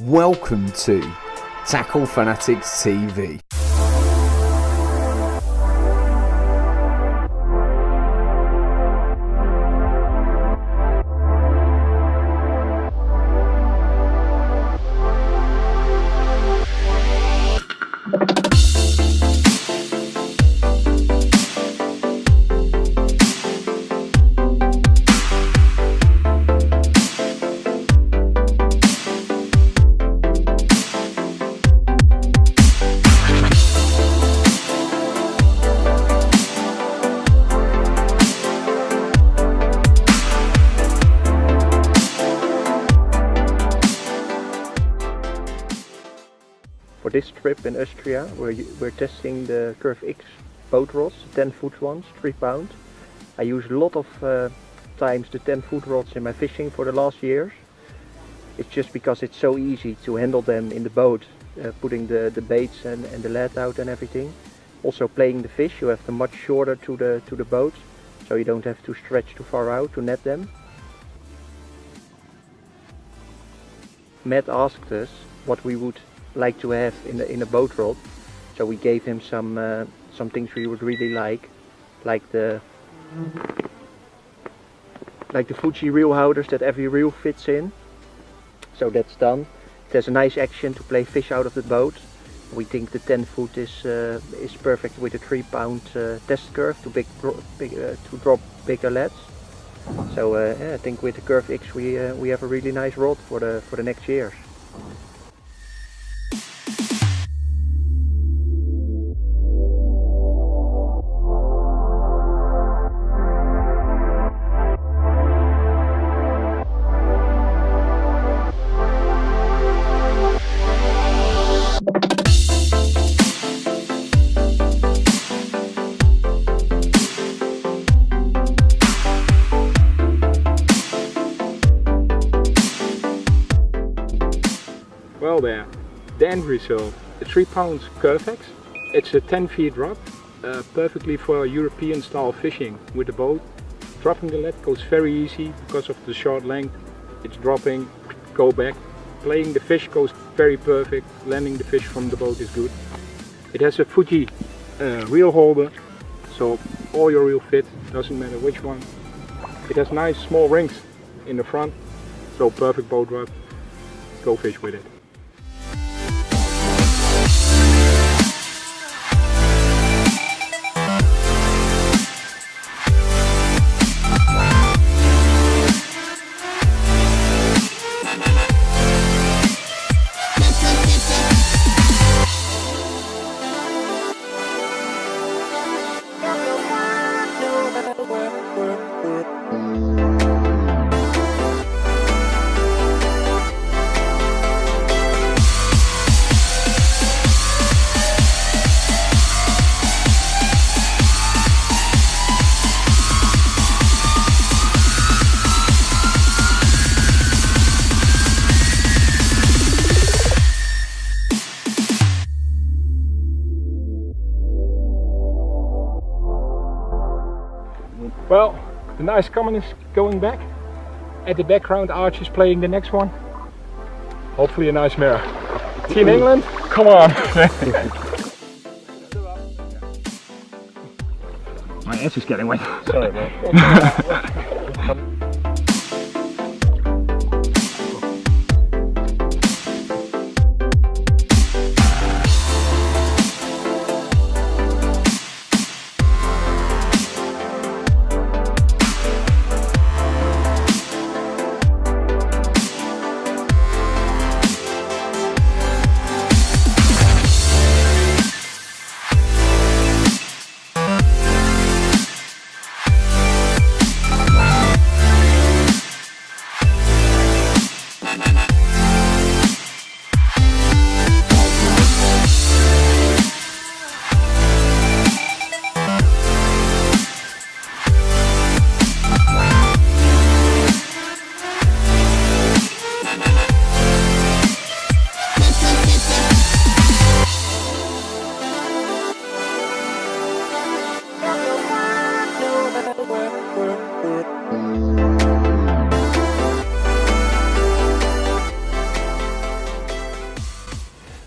Welcome to Tackle Fanatics TV. For this trip in Austria, we're testing the Curvex boat rods, 10-foot ones, 3 pound. I use a lot of times the 10-foot rods in my fishing for the last years. It's just because it's so easy to handle them in the boat, putting the baits and the lead out and everything. Also playing the fish, you have them much shorter to the boat, so you don't have to stretch too far out to net them. Matt asked us what we would like to have in a boat rod, so we gave him some things we would really like the Fuji reel holders that every reel fits in. So that's done. It has a nice action to play fish out of the boat. We think the 10-foot is perfect with a 3 pound test curve to drop bigger leads. So yeah, I think with the Curvex we have a really nice rod for the next years. Well there, the end result, a 3 pound Curvex. It's a 10 feet rod, perfectly for European style fishing with the boat. Dropping the lead goes very easy because of the short length. It's dropping, go back. Playing the fish goes very perfect, landing the fish from the boat is good. It has a Fuji reel holder, so all your reel fit, doesn't matter which one. It has nice small rings in the front, so perfect boat rod, go fish with it. Well, the nice comment is going back. At the background, Arch is playing the next one. Hopefully a nice mirror. Team England, come on! My ass is getting wet. Sorry, man.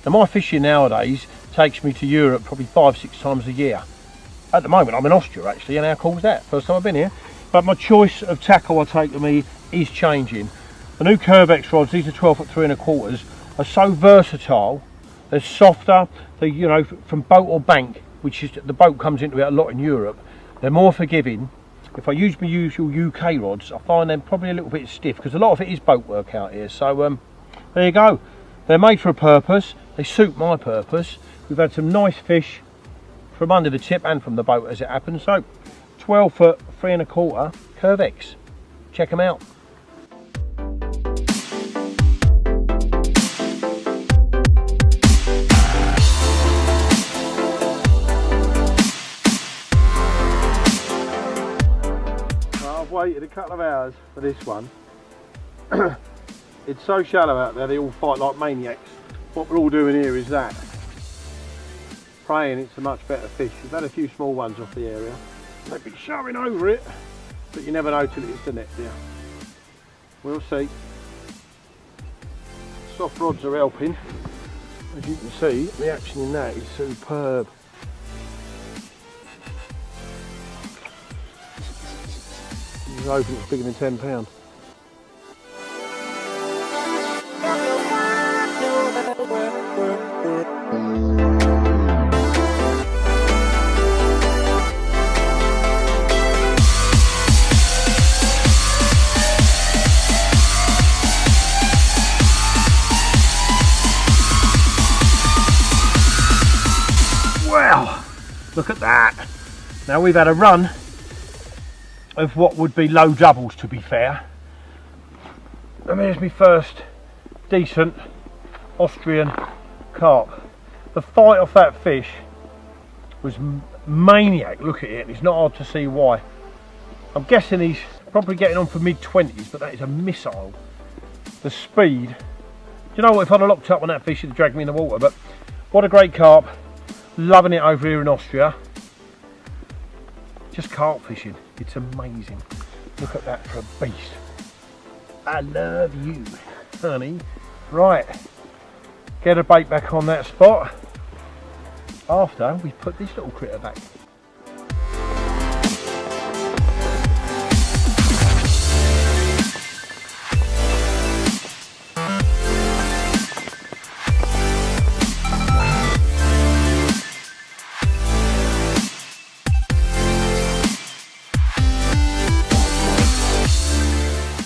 Now my fishing nowadays takes me to Europe probably 5-6 times a year. At the moment I'm in Austria actually, and how cool is that? First time I've been here. But my choice of tackle I take to me is changing. The new Curvex rods, these are 12 foot 3 1/4, are so versatile. They're softer, they, you know, from boat or bank, which is the boat comes into it a lot in Europe. They're more forgiving. If I use my usual UK rods, I find them probably a little bit stiff because a lot of it is boat work out here. So there you go. They're made for a purpose. They suit my purpose. We've had some nice fish from under the tip and from the boat as it happens. So 12 foot 3 1/4 Curvex. Check them out. I've waited a couple of hours for this one. It's so shallow out there, they all fight like maniacs. What we're all doing here is that. Praying it's a much better fish. We've had a few small ones off the area. They've been showing over it, but you never know till it hits the net, dear. We'll see. Soft rods are helping. As you can see, the action in that is superb. It's hoping it's bigger than £10. Wow, look at that. Now we've had a run of what would be low doubles, to be fair. And there's my first decent Austrian carp. The fight off that fish was maniac. Look at it, it's not hard to see why. I'm guessing he's probably getting on for mid-20s, but that is a missile. The speed. Do you know what, if I'd have locked up on that fish, it'd have dragged me in the water. But what a great carp. Loving it over here in Austria. Just carp fishing, it's amazing. Look at that for a beast. I love you, honey. Right, get a bait back on that spot after we put this little critter back.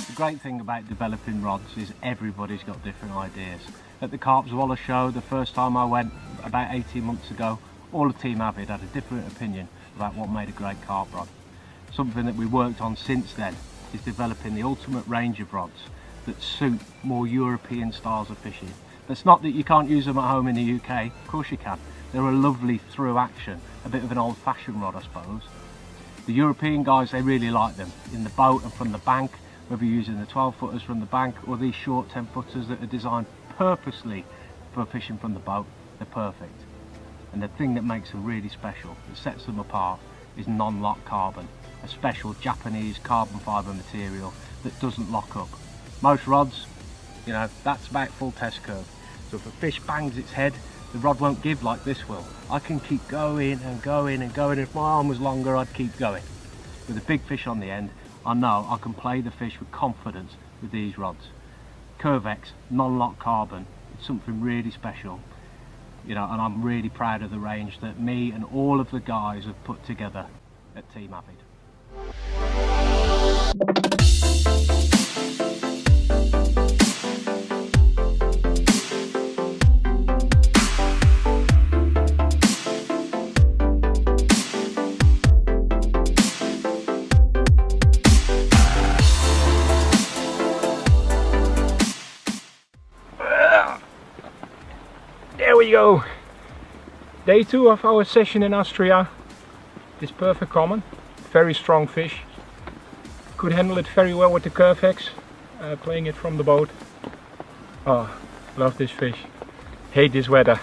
The great thing about developing rods is everybody's got different ideas. At the Carpswallow show, the first time I went about 18 months ago, all of Team Avid had a different opinion about what made a great carp rod. Something that we worked on since then is developing the ultimate range of rods that suit more European styles of fishing. That's not that you can't use them at home in the UK, of course you can. They're a lovely through action, a bit of an old-fashioned rod I suppose. The European guys, they really like them in the boat and from the bank, whether you're using the 12 footers from the bank or these short 10 footers that are designed purposely for fishing from the boat. They're perfect. And the thing that makes them really special, that sets them apart, is non-lock carbon, a special Japanese carbon fibre material that doesn't lock up. Most rods, you know, that's about full test curve. So if a fish bangs its head, the rod won't give like this will. I can keep going and going and going. If my arm was longer, I'd keep going. With a big fish on the end, I know I can play the fish with confidence with these rods. Curvex non-lock carbon, it's something really special, you know, and I'm really proud of the range that me and all of the guys have put together at Team Avid. There we go. Day 2 of our session in Austria. This perfect common, very strong fish. Could handle it very well with the Curvex, playing it from the boat. Oh, love this fish. Hate this weather.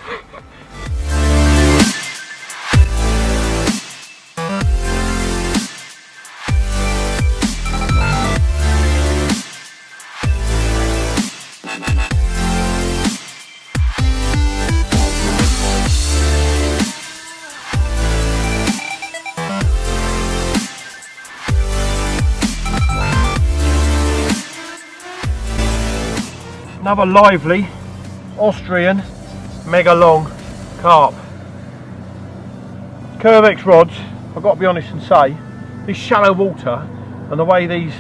Another lively Austrian mega long carp. Curvex rods, I've got to be honest and say, this shallow water and the way these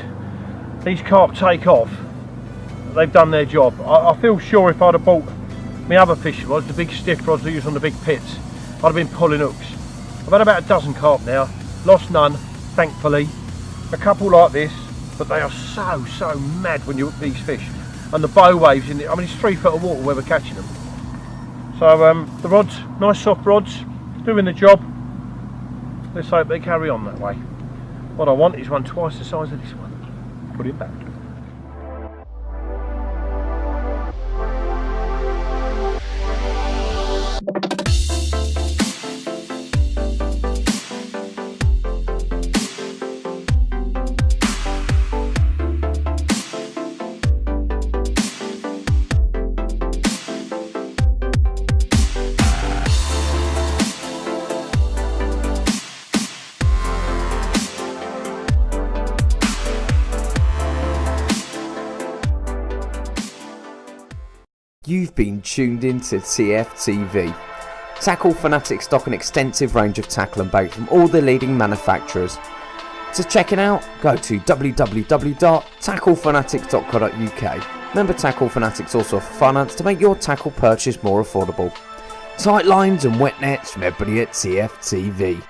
carp take off, they've done their job. I feel sure if I'd have bought my other fishing rods, the big stiff rods they use on the big pits, I'd have been pulling hooks. I've had about a dozen carp now, lost none, thankfully. A couple like this, but they are so mad when you hook these fish. And the bow waves in it, I mean it's 3 foot of water where we're catching them. So the rods, nice soft rods, doing the job. Let's hope they carry on that way. What I want is one twice the size of this one. Put it back. You've been tuned into TFTV. Tackle Fanatics stock an extensive range of tackle and bait from all the leading manufacturers. To check it out, go to www.tacklefanatics.co.uk. Remember, Tackle Fanatics also offer finance to make your tackle purchase more affordable. Tight lines and wet nets from everybody at TFTV.